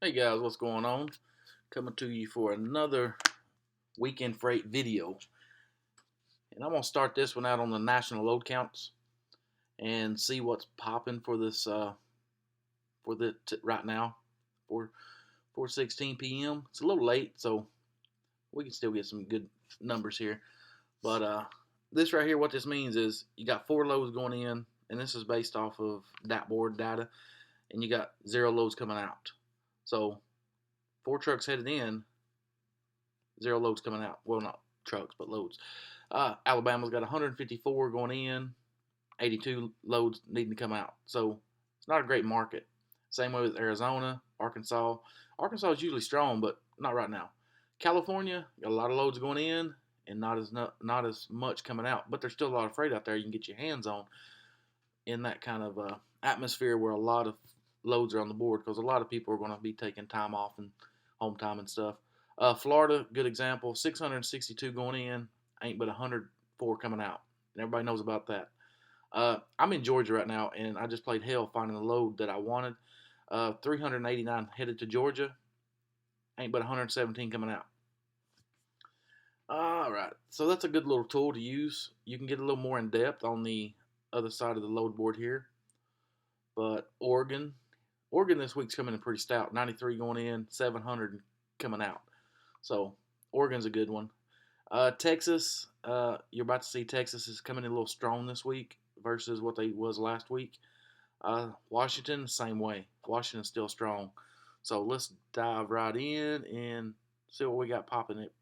Hey guys, what's going on? Coming to you for another weekend freight video. And I'm going to start this one out on the national load counts and see what's popping for this right now for 4:16 p.m. It's a little late, so we can still get some good numbers here. But this right here, what this means is you got 4 loads going in, and this is based off of that board data, and you got 0 loads coming out. So 4 trucks headed in, 0 loads coming out. Well, not trucks, but loads. Alabama's got 154 going in, 82 loads needing to come out. So it's not a great market. Same way with Arizona, Arkansas. Arkansas is usually strong, but not right now. California got a lot of loads going in and not as much coming out. But there's still a lot of freight out there you can get your hands on in that kind of atmosphere where a lot of loads are on the board because a lot of people are going to be taking time off and home time and stuff. Florida, good example, 662 going in, ain't but 104 coming out. And everybody knows about that. I'm in Georgia right now, and I just played hell finding the load that I wanted. 389 headed to Georgia, ain't but 117 coming out. All right, so that's a good little tool to use. You can get a little more in depth on the other side of the load board here. But Oregon this week's coming in pretty stout. 93 going in, 700 coming out. So Oregon's a good one. Texas, you're about to see Texas is coming in a little strong this week versus what they was last week. Washington, same way. Washington's still strong. So let's dive right in and see what we got popping it.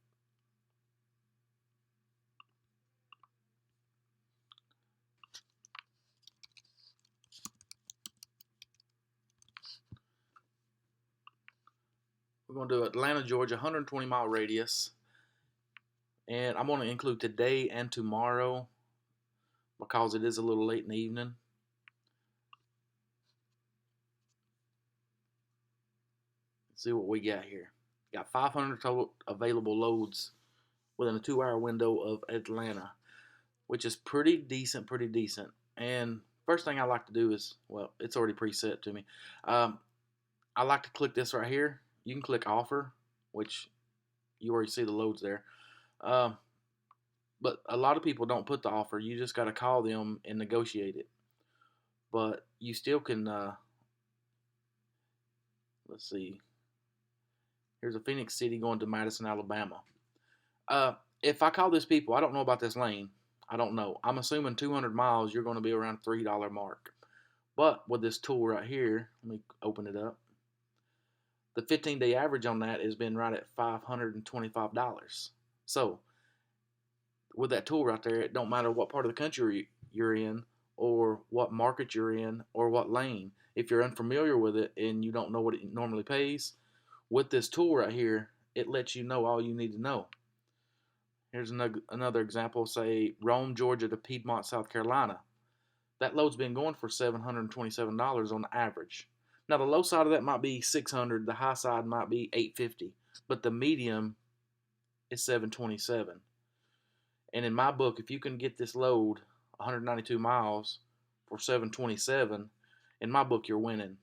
We're going to do Atlanta, Georgia, 120-mile radius. And I'm going to include today and tomorrow because it is a little late in the evening. Let's see what we got here. Got 500 total available loads within a 2-hour window of Atlanta, which is pretty decent, And first thing I like to do is, well, it's already preset to me. I like to click this right here. You can click offer, which you already see the loads there. But a lot of people don't put the offer. You just got to call them and negotiate it. But you still can, let's see. Here's a Phoenix City going to Madison, Alabama. If I call this people, I don't know about this lane. I don't know. I'm assuming 200 miles, you're going to be around $3 mark. But with this tool right here, let me open it up. The 15-day average on that has been right at $525. So with that tool right there, it don't matter what part of the country you're in or what market you're in or what lane. If you're unfamiliar with it and you don't know what it normally pays, with this tool right here, it lets you know all you need to know. Here's another example, say Rome, Georgia to Piedmont, South Carolina. That load's been going for $727 on average. Now the low side of that might be $600, the high side might be $850, but the medium is $727. And in my book, if you can get this load 192 miles for $727, in my book you're winning.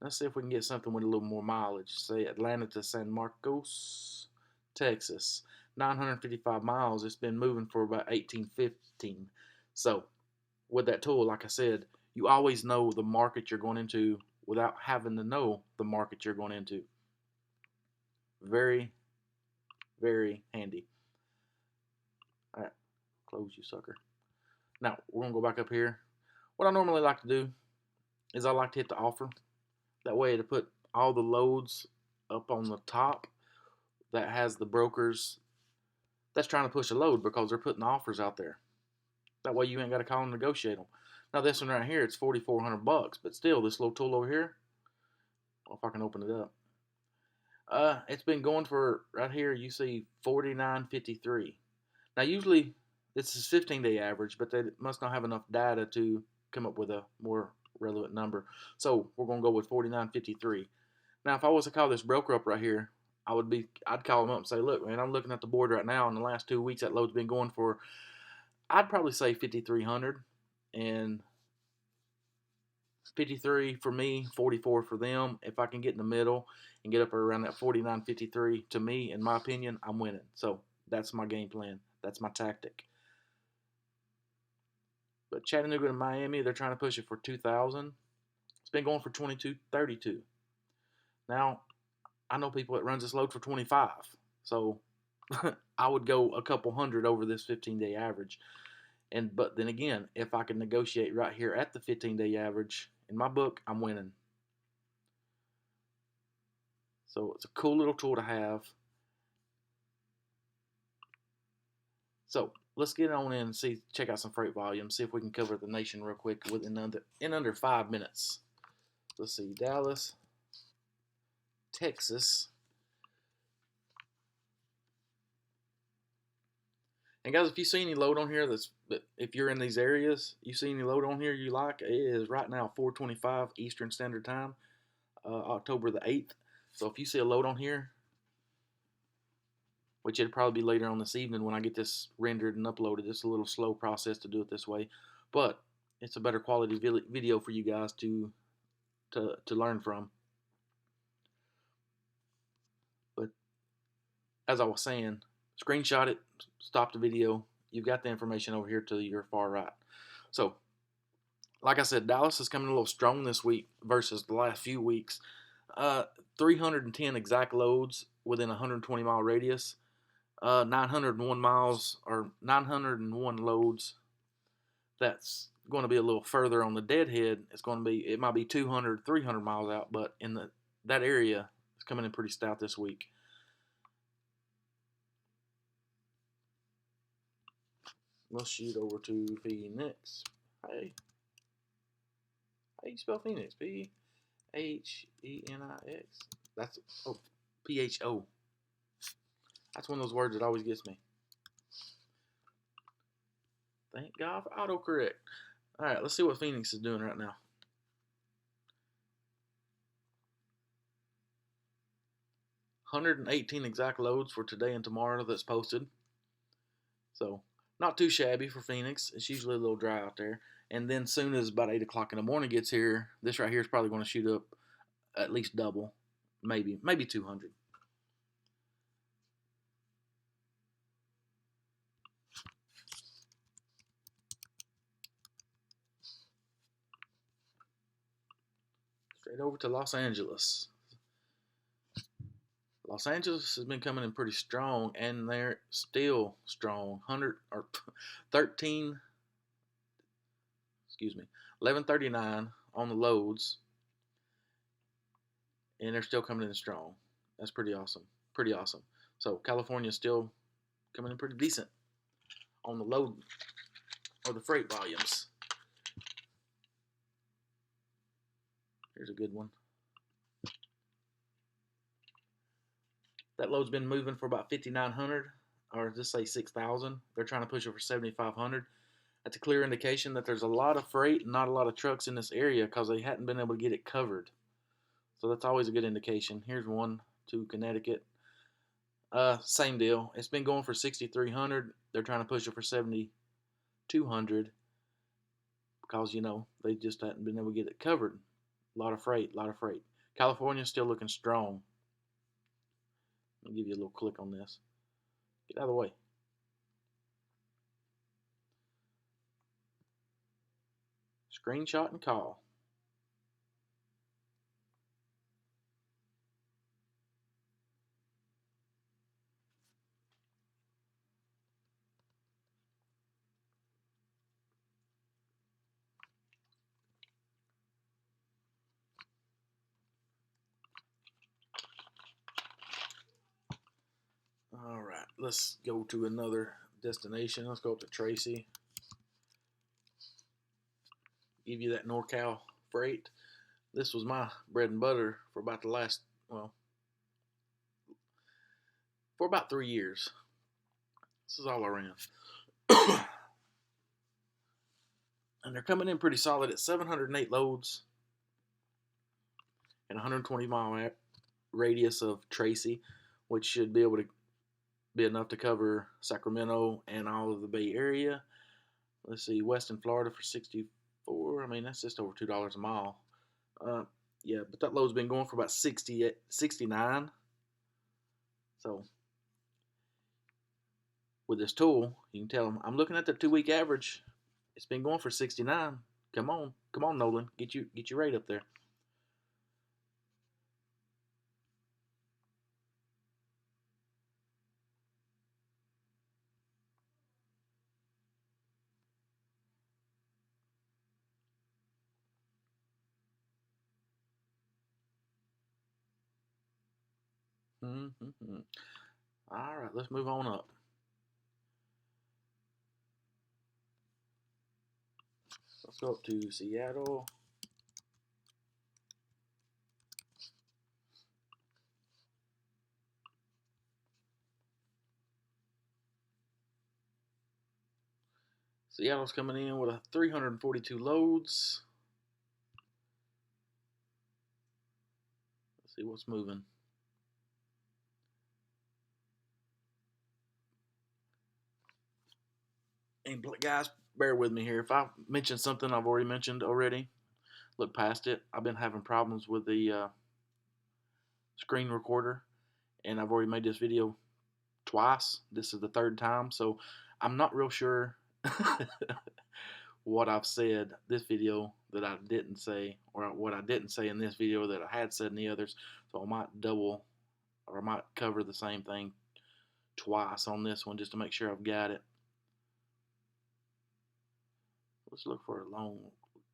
Let's see if we can get something with a little more mileage. Say Atlanta to San Marcos, Texas. 955 miles. It's been moving for about 1815. So with that tool, like I said, you always know the market you're going into without having to know the market you're going into. Very, very handy. All right, close you sucker. Now we're gonna go back up here. What I normally like to do is I like to hit the offer. That way to put all the loads up on the top that has the brokers that's trying to push a load because they're putting offers out there. That way you ain't got to call and negotiate them. Now this one right here, it's $4,400, but still this little tool over here, well, if I can open it up, it's been going for right here. You see $49.53. Now usually this is 15-day average, but they must not have enough data to come up with a more relevant number. So we're gonna go with $49.53. Now if I was to call this broker up right here, I'd call them up and say, look, man, I'm looking at the board right now. In the last 2 weeks, that load's been going for, I'd probably say 5,300, and 53 for me, 44 for them. If I can get in the middle and get up around that 49, 53, to me, in my opinion, I'm winning. So that's my game plan. That's my tactic. But Chattanooga and Miami, they're trying to push it for 2,000. It's been going for 22.32. Now, I know people that runs this load for 25. So I would go a couple hundred over this 15-day average. But then again, if I can negotiate right here at the 15-day average, in my book, I'm winning. So it's a cool little tool to have. So let's get on in and check out some freight volume, see if we can cover the nation real quick in under 5 minutes. Let's see, Dallas, Texas. And guys, if you see any load on here if you're in these areas, you see any load on here you like, it is right now 4:25 Eastern Standard Time, October the 8th. So if you see a load on here, which it'll probably be later on this evening when I get this rendered and uploaded. It's a little slow process to do it this way, but it's a better quality video for you guys to learn from. But as I was saying, screenshot it, stop the video. You've got the information over here to your far right. So, like I said, Dallas is coming a little strong this week versus the last few weeks. 310 exact loads within a 120-mile radius. 901 miles or 901 loads. That's going to be a little further on the deadhead. It might be 200, 300 miles out, but in that area is coming in pretty stout this week. Let's shoot over to Phoenix. Hey, how you spell Phoenix? Phenix. That's PHO. That's one of those words that always gets me. Thank God for autocorrect. All right, let's see what Phoenix is doing right now. $118 exact loads for today and tomorrow that's posted. So not too shabby for Phoenix. It's usually a little dry out there. And then soon as about 8 o'clock in the morning gets here, this right here is probably going to shoot up at least double, maybe 200. Straight over to Los Angeles. Los Angeles has been coming in pretty strong, and they're still strong. 1139 on the loads, and they're still coming in strong. That's pretty awesome. Pretty awesome. So California's still coming in pretty decent on the load or the freight volumes. Here's a good one. That load's been moving for about 5,900, or just say 6,000. They're trying to push it for 7,500. That's a clear indication that there's a lot of freight and not a lot of trucks in this area because they hadn't been able to get it covered. So that's always a good indication. Here's one to Connecticut. Same deal. It's been going for 6,300. They're trying to push it for 7,200 because, they just hadn't been able to get it covered. A lot of freight. California's still looking strong. Let me give you a little click on this. Get out of the way. Screenshot and call. All right, let's go to another destination. Let's go up to Tracy. Give you that NorCal freight. This was my bread and butter for about for about 3 years. This is all I ran. And they're coming in pretty solid at 708 loads and 120-mile radius of Tracy, which should be able to be enough to cover Sacramento and all of the Bay Area. Let's see, Western Florida for 4. I mean, that's just over $2 a mile. Uh, yeah, but that load's been going for about 69. So with this tool, you can tell them, I'm looking at the 2-week average. It's been going for 69. Come on, Nolan, get your rate up there. Mm-hmm. All right, let's move on up. Let's go up to Seattle. Seattle's coming in with a 342 loads. Let's see what's moving. And guys, bear with me here. If I mention something I've already mentioned already, look past it. I've been having problems with the screen recorder, and I've already made this video twice. This is the third time, so I'm not real sure what I've said this video that I didn't say, or what I didn't say in this video that I had said in the others. So I might double, or I might cover the same thing twice on this one just to make sure I've got it. Let's look for a long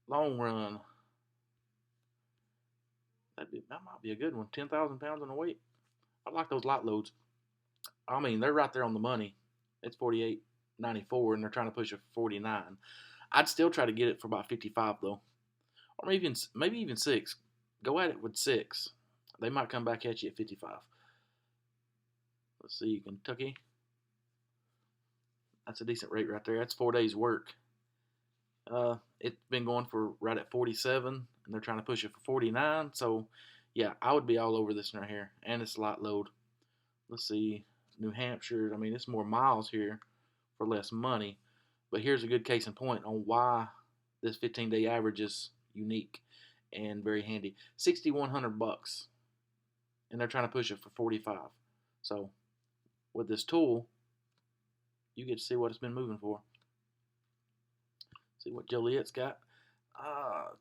run. That might be a good one. 10,000 pounds in a weight. I like those light loads. I mean, they're right there on the money. It's 48.94, and they're trying to push it for 49. I'd still try to get it for about 55 though, or maybe even 6. Go at it with 6. They might come back at you at 55. Let's see, Kentucky. That's a decent rate right there. That's 4 days work. It's been going for right at 47, and they're trying to push it for 49. So, yeah, I would be all over this right here, and it's light load. Let's see, New Hampshire. I mean, it's more miles here for less money, but here's a good case in point on why this 15-day average is unique and very handy. $6,100, and they're trying to push it for 45. So, with this tool, you get to see what it's been moving for. See what Joliet's got.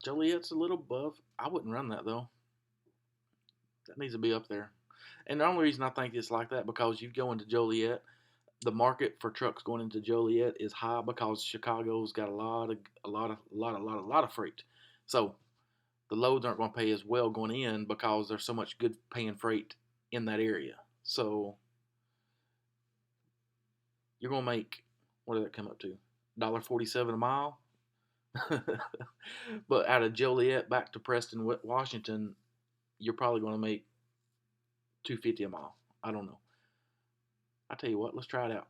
Joliet's a little above. I wouldn't run that though. That needs to be up there. And the only reason I think it's like that because you go into Joliet, the market for trucks going into Joliet is high because Chicago's got a lot of freight. So the loads aren't going to pay as well going in because there's so much good paying freight in that area. So you're going to make, what did that come up to? $1.47 a mile. But out of Joliet back to Preston, Washington, you're probably going to make $2.50 a mile. I don't know. I tell you what, let's try it out.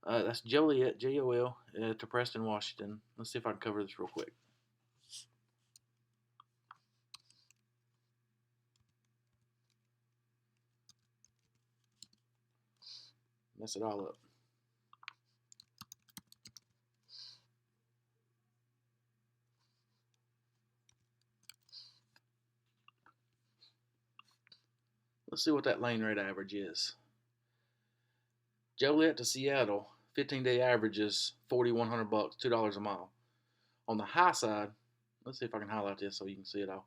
That's Joliet, Jol, to Preston, Washington. Let's see if I can cover this real quick. Mess it all up. Let's see what that lane rate average is. Joliet to Seattle, 15-day average is $4,100, $2 a mile. On the high side, let's see if I can highlight this so you can see it all.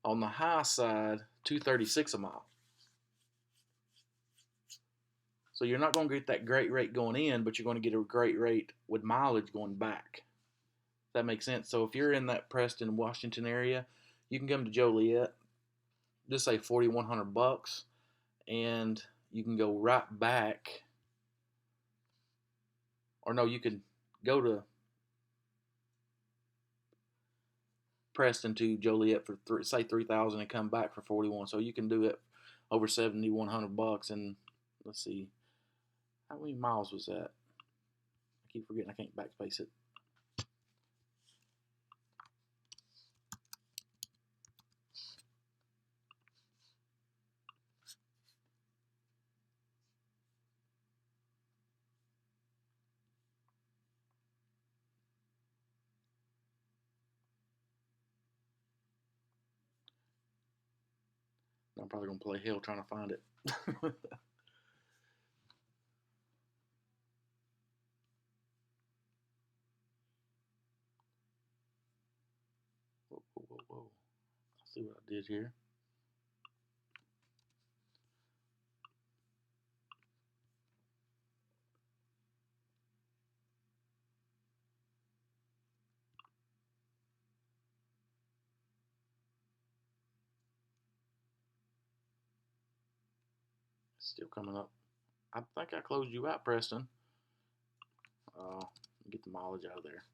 On the high side, $2.36 a mile. So you're not going to get that great rate going in, but you're going to get a great rate with mileage going back. That makes sense. So if you're in that Preston, Washington area, you can come to Joliet, just say $4,100, and you can go right back. Or no, you could go to Preston to Joliet for say 3,000 and come back for 41. So you can do it over $7,100. And let's see, how many miles was that? I keep forgetting. I can't backspace it. I'm probably gonna play hell trying to find it. Whoa, whoa, whoa, whoa. Let's see what I did here. It's still coming up. I think I closed you out, Preston. Get the mileage out of there.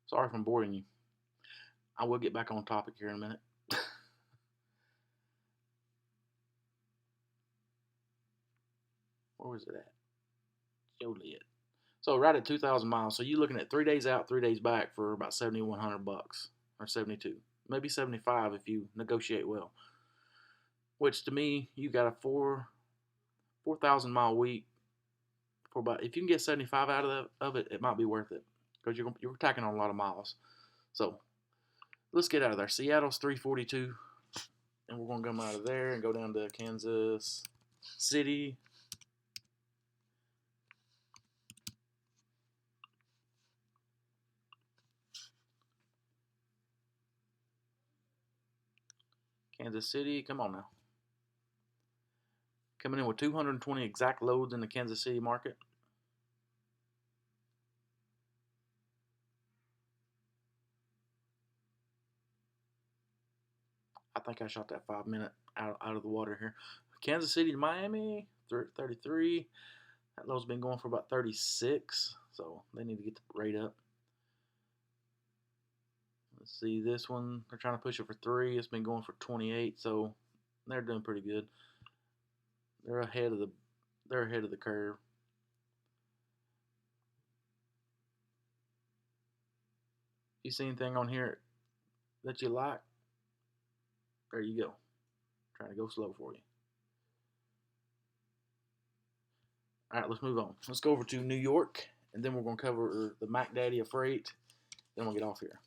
Sorry if I'm boring you. I will get back on topic here in a minute. Where was it at? Joliet. So right at 2,000 miles. So you're looking at 3 days out, 3 days back for about $7,100 or 72, maybe 75 if you negotiate well. Which to me, you got a 4,000 mile week for about. If you can get 75 out of it, it might be worth it because you're tacking on a lot of miles. So let's get out of there. Seattle's 342, and we're gonna come out of there and go down to Kansas City. Kansas City, come on now. Coming in with 220 exact loads in the Kansas City market. I think I shot that 5 minute out of the water here. Kansas City to Miami, 33. That load's been going for about 36, so they need to get the rate up. Let's see this one. They're trying to push it for 3. It's been going for 28, so they're doing pretty good. They're ahead of the curve. If you see anything on here that you like, there you go. Trying to go slow for you. All right, let's move on. Let's go over to New York, and then we're going to cover the Mac Daddy of freight. Then we'll get off here.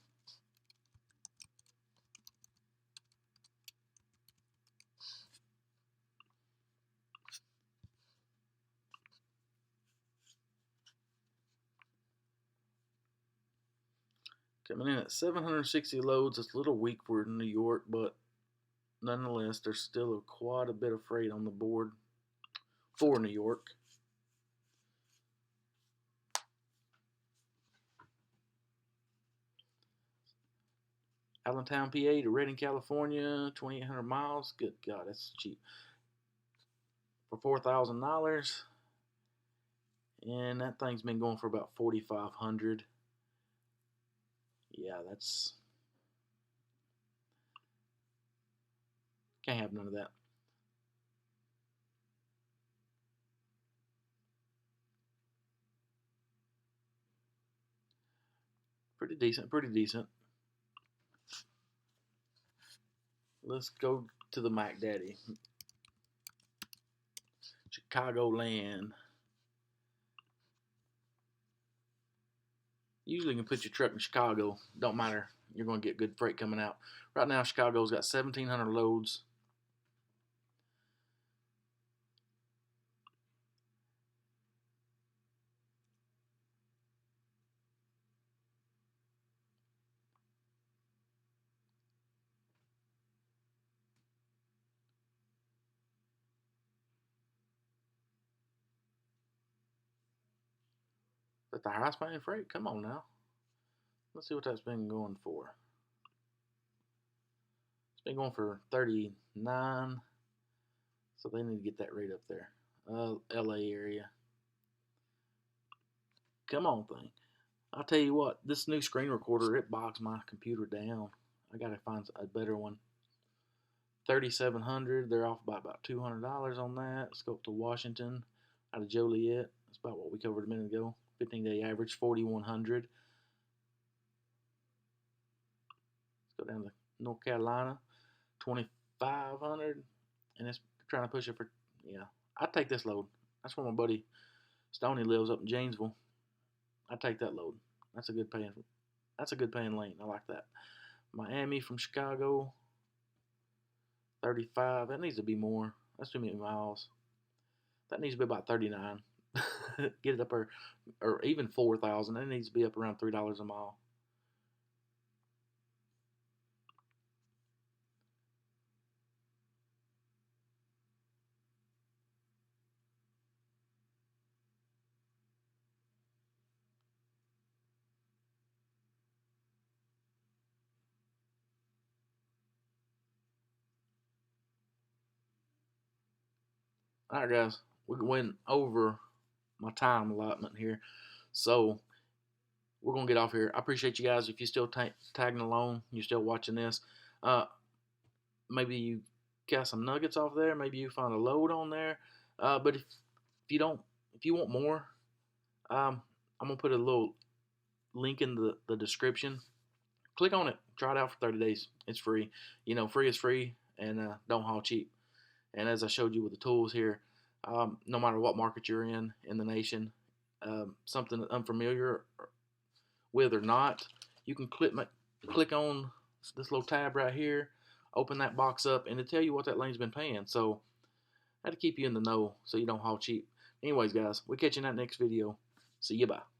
Coming in at 760 loads. It's a little weak for New York, but nonetheless, there's still quite a bit of freight on the board for New York. Allentown, PA to Redding, California, 2,800 miles. Good God, that's cheap. For $4,000. And that thing's been going for about 4,500. Yeah, that's. Can't have none of that. Pretty decent, pretty decent. Let's go to the Mac Daddy. Chicagoland. Usually you can put your truck in Chicago. Don't matter. You're going to get good freight coming out. Right now, Chicago's got 1,700 loads. That's the highest paying freight. Come on now. Let's see what that's been going for. It's been going for 39. So they need to get that rate up there. LA area. Come on, thing. I'll tell you what, this new screen recorder, it bogs my computer down. I gotta find a better one. 3,700. They're off by about $200 on that. Let's go up to Washington, out of Joliet. That's about what we covered a minute ago. 15-day average, 4,100. Let's go down to North Carolina, 25 500, and it's trying to push it for, yeah. I'd take this load. That's where my buddy Stoney lives up in Janesville. I'd take that load. That's a good paying. That's a good paying lane. I like that. Miami from Chicago, 35. That needs to be more. That's too many miles. That needs to be about 39. Get it up or even 4,000. That needs to be up around $3 a mile. All right, guys, we went over my time allotment here, so we're gonna get off here. I appreciate you guys. If you're still tagging along, you're still watching this. Uh, maybe you got some nuggets off there. Maybe you find a load on there. But if you don't, if you want more, I'm gonna put a little link in the description. Click on it. Try it out for 30 days. It's free. You know, free is free, and don't haul cheap. And as I showed you with the tools here, no matter what market you're in the nation, something unfamiliar with or not, you can click on this little tab right here, open that box up, and it'll tell you what that lane's been paying. So that'll keep you in the know so you don't haul cheap. Anyways, guys, we'll catch you in that next video. See you, bye.